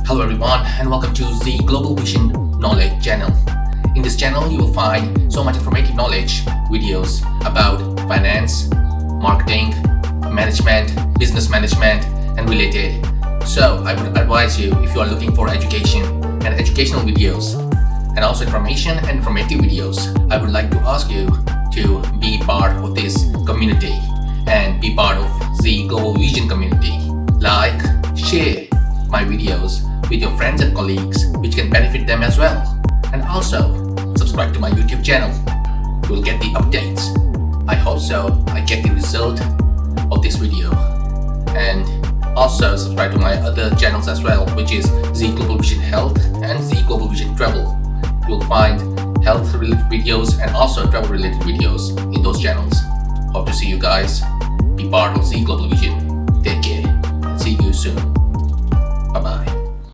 Hello everyone and welcome to Zeeglobalvision Knowledge channel. In this channel you will find so much informative knowledge videos about finance, marketing, management, business management and related. So I would advise you, if you are looking for education and educational videos and also information and informative videos, I would like to ask you to be part of this community and be part of Zeeglobalvision community. Like, share my videos with your friends and colleagues, which can benefit them as well. And also subscribe to my YouTube channel. You will get the updates. I hope so I get the result of this video. And also subscribe to my other channels as well, which is Zeeglobalvision Health and Zeeglobalvision Travel. You'll find health related videos and also travel related videos in those channels. Hope to see you guys. Be part of Zeeglobalvision. Take care. See you soon. Bye bye.